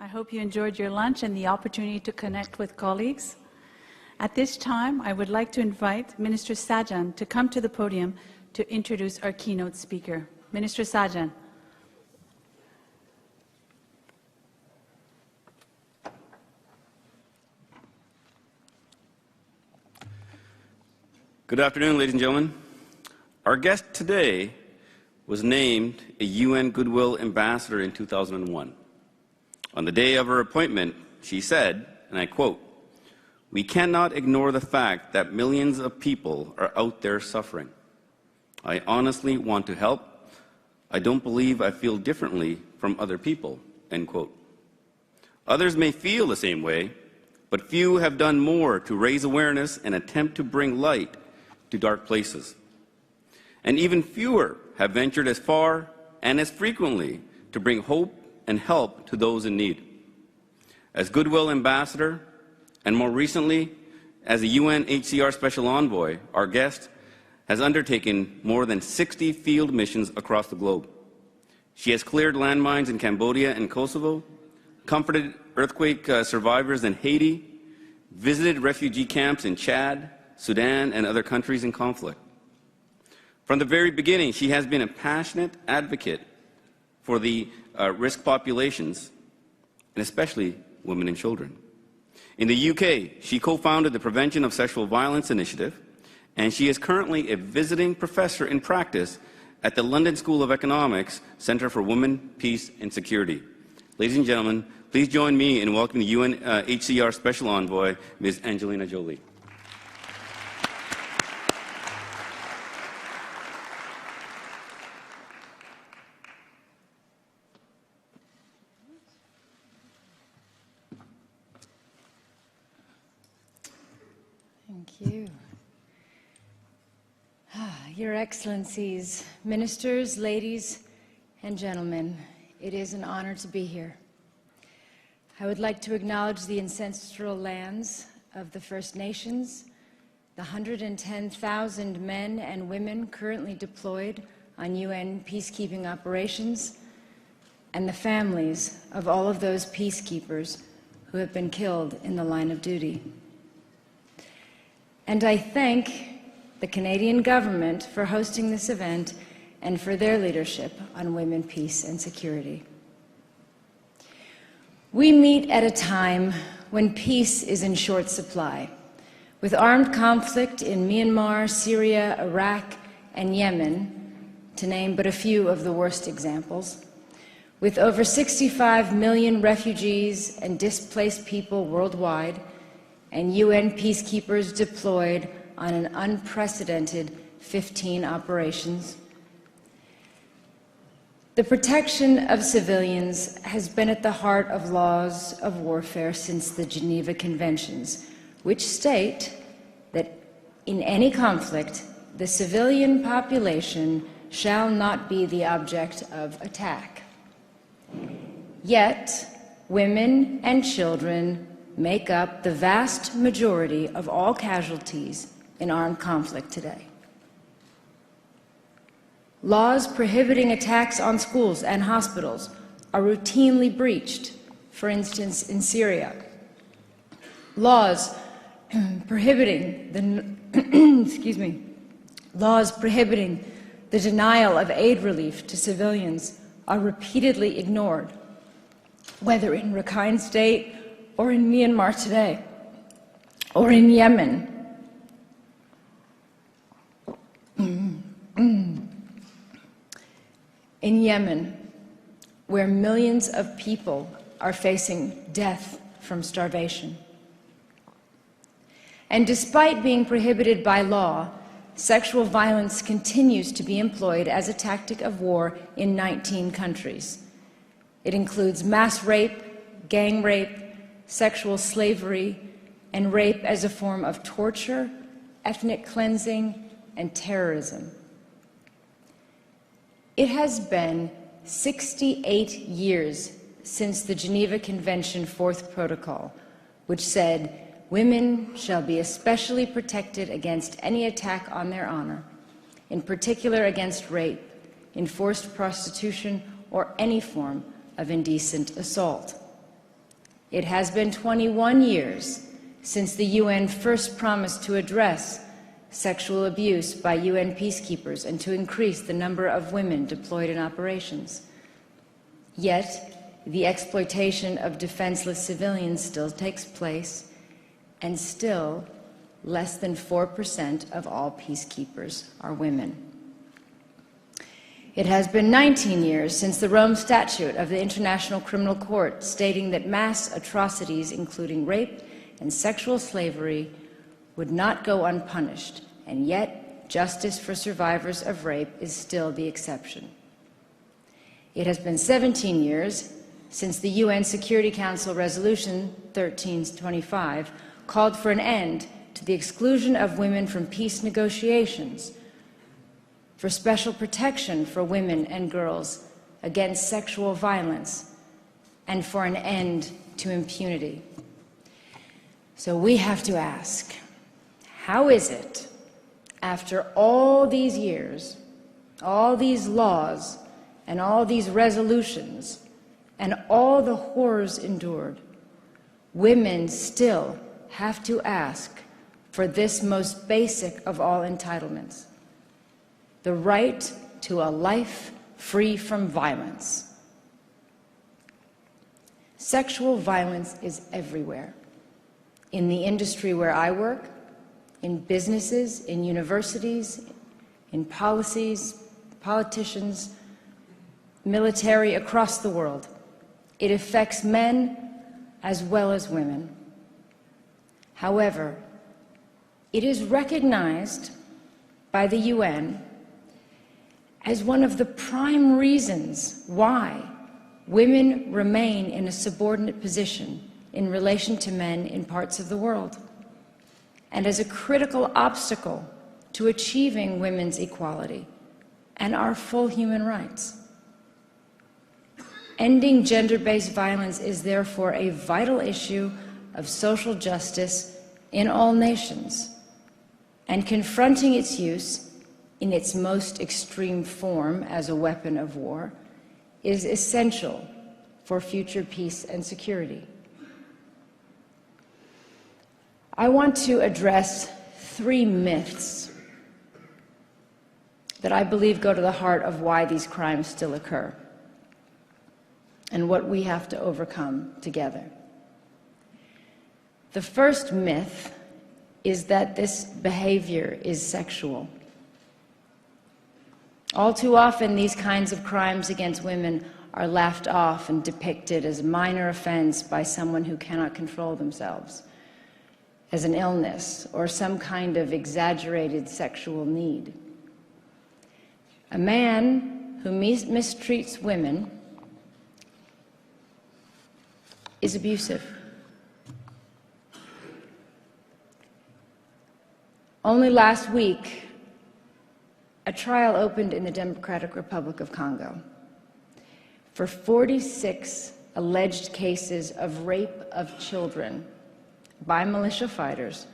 I hope you enjoyed your lunch and the opportunity to connect with colleagues. At this time, I would like to invite Minister Sajan to come to the podium to introduce our keynote speaker. Minister Sajan. Good afternoon, ladies and gentlemen. Our guest today was named a UN Goodwill Ambassador in 2001. On the day of her appointment, she said, and I quote, "We cannot ignore the fact that millions of people are out there suffering. I honestly want to help. I don't believe I feel differently from other people," end quote. Others may feel the same way, but few have done more to raise awareness and attempt to bring light to dark places. And even fewer have ventured as far and as frequently to bring hope and help to those in need. As Goodwill Ambassador, and more recently as a UNHCR Special Envoy, our guest has undertaken more than 60 field missions across the globe. She has cleared landmines in Cambodia and Kosovo, comforted earthquake survivors in Haiti, visited refugee camps in Chad, Sudan, and other countries in conflict. From the very beginning, she has been a passionate advocate for the risk populations, and especially women and children. In the UK, she co-founded the Prevention of Sexual Violence Initiative, and she is currently a visiting professor in practice at the London School of Economics Centre for Women, Peace and Security. Ladies and gentlemen, please join me in welcoming the UNHCR Special Envoy, Ms. Angelina Jolie. Thank you. Your Excellencies, ministers, ladies and gentlemen, it is an honor to be here. I would like to acknowledge the ancestral lands of the First Nations, the 110,000 men and women currently deployed on UN peacekeeping operations, and the families of all of those peacekeepers who have been killed in the line of duty. And I thank the Canadian government for hosting this event and for their leadership on women, peace, and security. We meet at a time when peace is in short supply, with armed conflict in Myanmar, Syria, Iraq, and Yemen, to name but a few of the worst examples, with over 65 million refugees and displaced people worldwide, and UN peacekeepers deployed on an unprecedented 15 operations. The protection of civilians has been at the heart of laws of warfare since the Geneva Conventions, which state that in any conflict, the civilian population shall not be the object of attack. Yet, women and children make up the vast majority of all casualties in armed conflict today. Laws prohibiting attacks on schools and hospitals are routinely breached, for instance, in Syria. Laws prohibiting the laws prohibiting the denial of aid relief to civilians are repeatedly ignored, whether in Rakhine State or in Myanmar today, or in Yemen. In Yemen, where millions of people are facing death from starvation. And despite being prohibited by law, sexual violence continues to be employed as a tactic of war in 19 countries. It includes mass rape, gang rape, sexual slavery, and rape as a form of torture, ethnic cleansing, and terrorism. It has been 68 years since the Geneva Convention Fourth Protocol, which said, "Women shall be especially protected against any attack on their honor, in particular against rape, enforced prostitution, or any form of indecent assault." It has been 21 years since the UN first promised to address sexual abuse by UN peacekeepers and to increase the number of women deployed in operations. Yet, the exploitation of defenseless civilians still takes place, and still, less than 4% of all peacekeepers are women. It has been 19 years since the Rome Statute of the International Criminal Court stating that mass atrocities, including rape and sexual slavery, would not go unpunished, and yet justice for survivors of rape is still the exception. It has been 17 years since the UN Security Council Resolution 1325 called for an end to the exclusion of women from peace negotiations, for special protection for women and girls against sexual violence, and for an end to impunity. So we have to ask, how is it, after all these years, all these laws, and all these resolutions, and all the horrors endured, women still have to ask for this most basic of all entitlements: the right to a life free from violence? Sexual violence is everywhere. In the industry where I work, in businesses, in universities, in policies, politicians, military across the world. It affects men as well as women. However, it is recognized by the UN as one of the prime reasons why women remain in a subordinate position in relation to men in parts of the world, and as a critical obstacle to achieving women's equality and our full human rights. Ending gender-based violence is therefore a vital issue of social justice in all nations, and confronting its use in its most extreme form as a weapon of war is essential for future peace and security. I want to address 3 myths that I believe go to the heart of why these crimes still occur and what we have to overcome together. The first myth is that this behavior is sexual. All too often, these kinds of crimes against women are laughed off and depicted as a minor offense by someone who cannot control themselves, as an illness or some kind of exaggerated sexual need. A man who mistreats women is abusive. Only last week, a trial opened in the Democratic Republic of Congo for 46 alleged cases of rape of children by militia fighters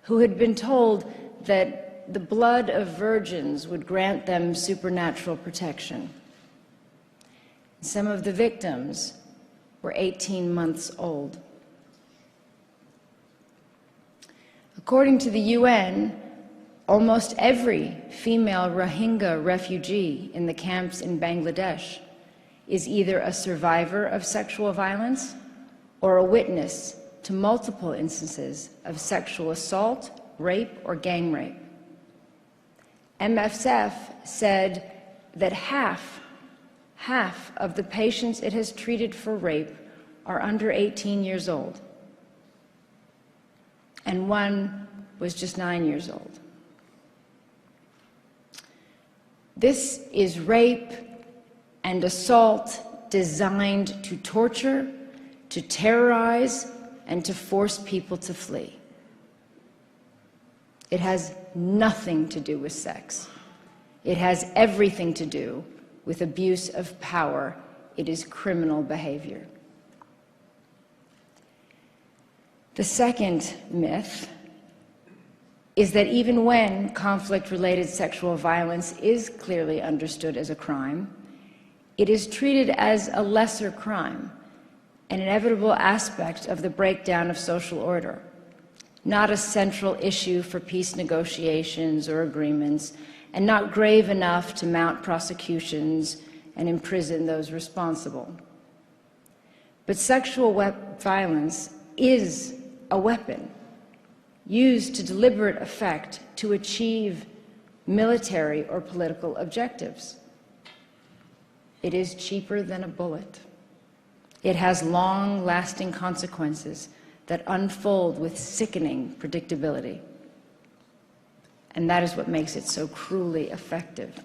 who had been told that the blood of virgins would grant them supernatural protection. Some of the victims were 18 months old. According to the UN, almost every female Rohingya refugee in the camps in Bangladesh is either a survivor of sexual violence or a witness to multiple instances of sexual assault, rape, or gang rape. MSF said that half of the patients it has treated for rape are under 18 years old, and one was just 9 years old. This is rape and assault designed to torture, to terrorize, and to force people to flee. It has nothing to do with sex. It has everything to do with abuse of power. It is criminal behavior. The second myth is that even when conflict-related sexual violence is clearly understood as a crime, it is treated as a lesser crime an inevitable aspect of the breakdown of social order, not a central issue for peace negotiations or agreements, and not grave enough to mount prosecutions and imprison those responsible. But sexual violence is a weapon used to deliberate effect to achieve military or political objectives. It is cheaper than a bullet. It has long-lasting consequences that unfold with sickening predictability. And that is what makes it so cruelly effective.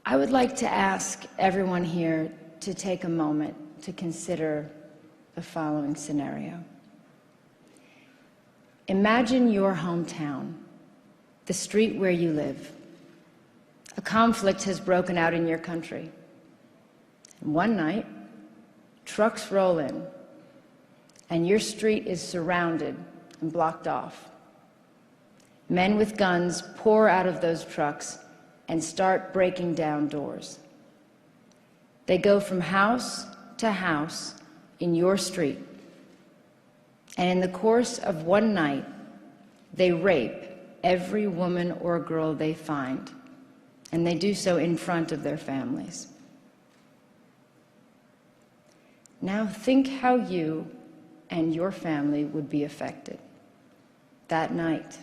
I would like to ask everyone here to take a moment to consider the following scenario. Imagine your hometown, the street where you live. A conflict has broken out in your country. And one night, trucks roll in, and your street is surrounded and blocked off. Men with guns pour out of those trucks and start breaking down doors. They go from house to house in your street, and in the course of one night, they rape every woman or girl they find, and they do so in front of their families. Now think how you and your family would be affected that night,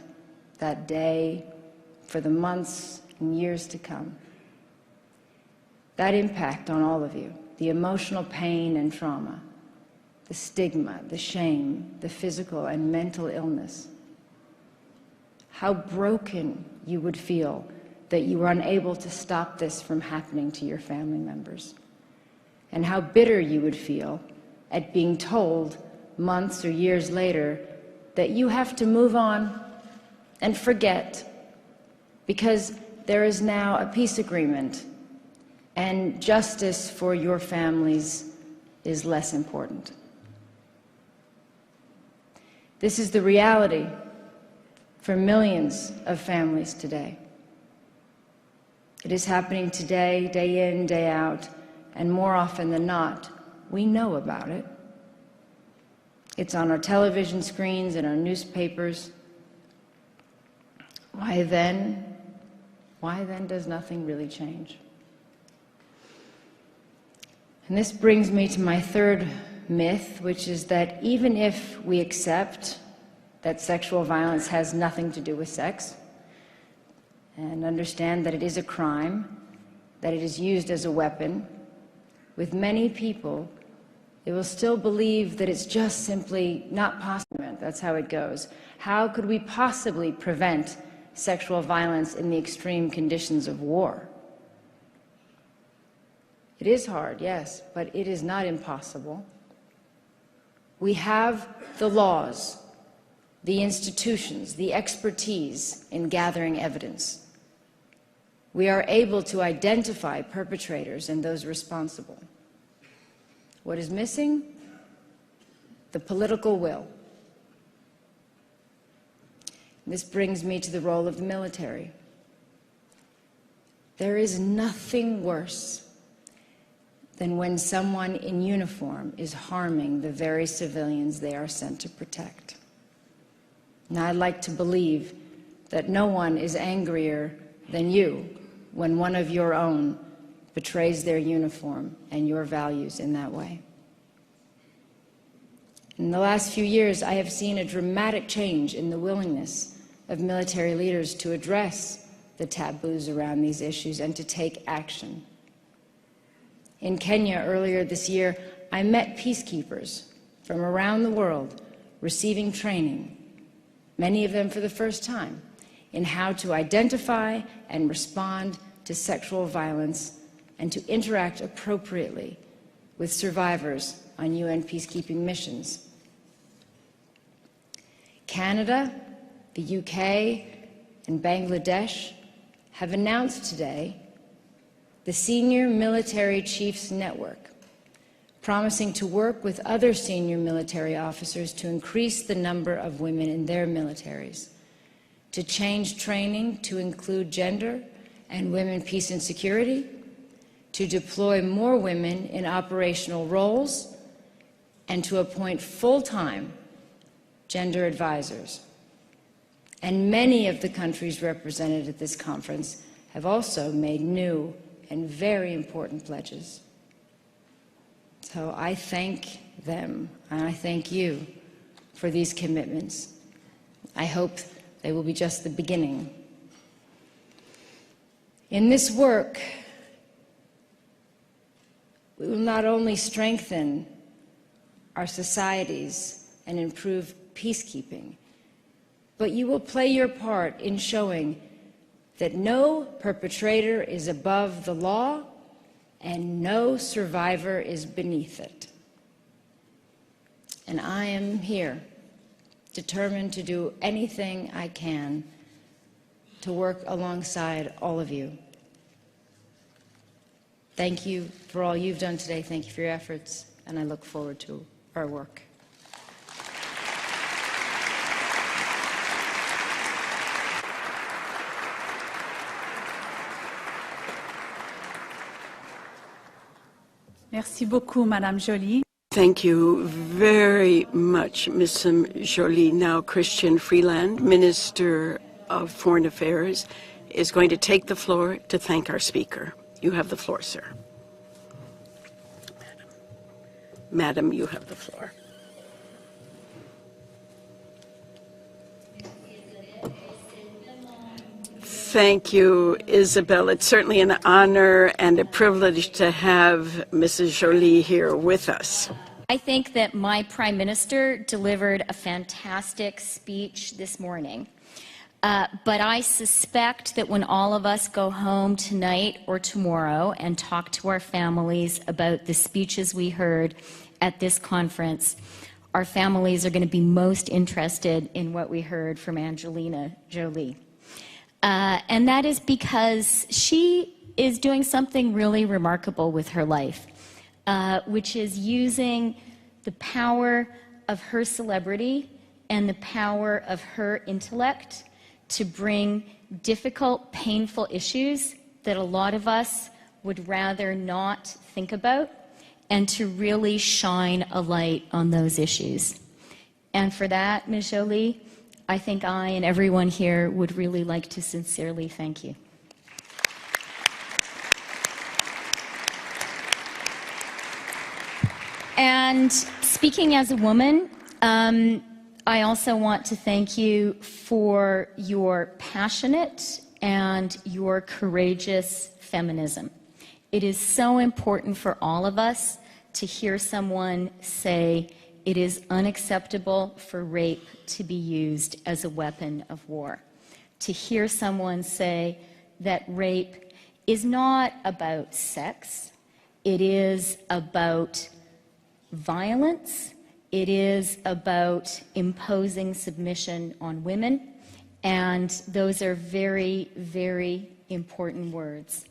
that day, for the months and years to come. That impact on all of you, the emotional pain and trauma, the stigma, the shame, the physical and mental illness. How broken you would feel that you were unable to stop this from happening to your family members. And how bitter you would feel at being told months or years later that you have to move on and forget because there is now a peace agreement and justice for your families is less important. This is the reality for millions of families today. It is happening today, day in, day out, and more often than not, we know about it. It's on our television screens and our newspapers. Why then does nothing really change? And this brings me to my third myth, which is that even if we accept that sexual violence has nothing to do with sex, and understand that it is a crime, that it is used as a weapon, with many people, they will still believe that it's just simply not possible. That's how it goes. How could we possibly prevent sexual violence in the extreme conditions of war? It is hard, yes, but it is not impossible. We have the laws, the institutions, the expertise in gathering evidence. We are able to identify perpetrators and those responsible. What is missing? The political will. This brings me to the role of the military. There is nothing worse than when someone in uniform is harming the very civilians they are sent to protect. Now, I'd like to believe that no one is angrier than you when one of your own betrays their uniform and your values in that way. In the last few years, I have seen a dramatic change in the willingness of military leaders to address the taboos around these issues and to take action. In Kenya earlier this year, I met peacekeepers from around the world receiving training, many of them for the first time, in how to identify and respond to sexual violence and to interact appropriately with survivors on UN peacekeeping missions. Canada, the UK, and Bangladesh have announced today the Senior Military Chiefs Network, promising to work with other senior military officers to increase the number of women in their militaries, to change training to include gender and women, peace and security, to deploy more women in operational roles and to appoint full-time gender advisors. And many of the countries represented at this conference have also made new and very important pledges. So I thank them, and I thank you for these commitments. I hope they will be just the beginning. In this work, we will not only strengthen our societies and improve peacekeeping, but you will play your part in showing that no perpetrator is above the law and no survivor is beneath it. And I am here, determined to do anything I can to work alongside all of you. Thank you for all you've done today. Thank you for your efforts, and I look forward to our work. Merci beaucoup, Madame Jolie. Thank you very much, Ms. Jolie. Now, Christian Freeland, Minister of Foreign Affairs, is going to take the floor to thank our speaker. You have the floor, sir. Madam, you have the floor. Thank you, Isabel. It's certainly an honor and a privilege to have Mrs. Jolie here with us. I think that my Prime Minister delivered a fantastic speech this morning. But I suspect that when all of us go home tonight or tomorrow and talk to our families about the speeches we heard at this conference, our families are going to be most interested in what we heard from Angelina Jolie. And that is because she is doing something really remarkable with her life, which is using the power of her celebrity and the power of her intellect to bring difficult, painful issues that a lot of us would rather not think about, and to really shine a light on those issues. And for that, Ms. Jolie, I think I and everyone here would really like to sincerely thank you. And speaking as a woman, I also want to thank you for your passionate and your courageous feminism. It is so important for all of us to hear someone say it is unacceptable for rape to be used as a weapon of war. To hear someone say that rape is not about sex, it is about violence. It is about imposing submission on women, and those are very, very important words.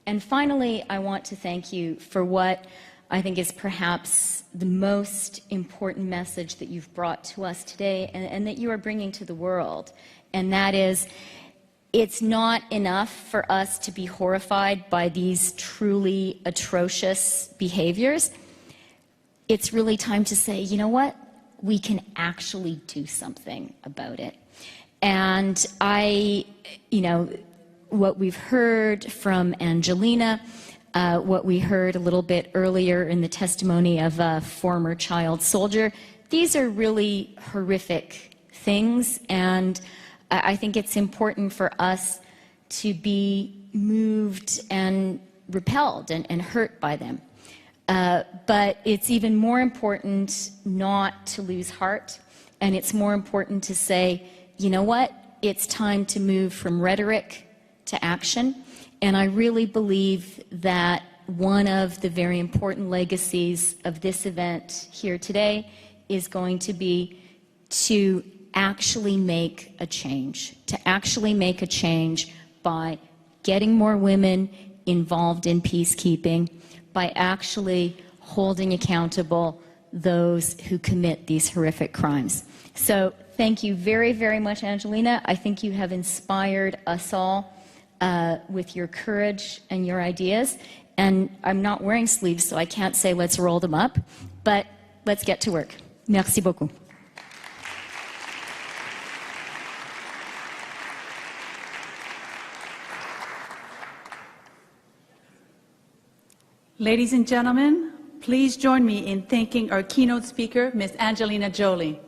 And finally, I want to thank you for what I think is perhaps the most important message that you've brought to us today and that you are bringing to the world, and that is, it's not enough for us to be horrified by these truly atrocious behaviors. It's really time to say, you know what? We can actually do something about it. And what we've heard from Angelina, what we heard a little bit earlier in the testimony of a former child soldier, these are really horrific things, and I think it's important for us to be moved and repelled and hurt by them. But it's even more important not to lose heart, and it's more important to say, you know what, it's time to move from rhetoric to action. And I really believe that one of the very important legacies of this event here today is going to be to actually make a change, by getting more women involved in peacekeeping, by actually holding accountable those who commit these horrific crimes. So thank you very, very much, Angelina. I think you have inspired us all with your courage and your ideas. And I'm not wearing sleeves, so I can't say let's roll them up, but let's get to work. Merci beaucoup. Ladies and gentlemen, please join me in thanking our keynote speaker, Ms. Angelina Jolie.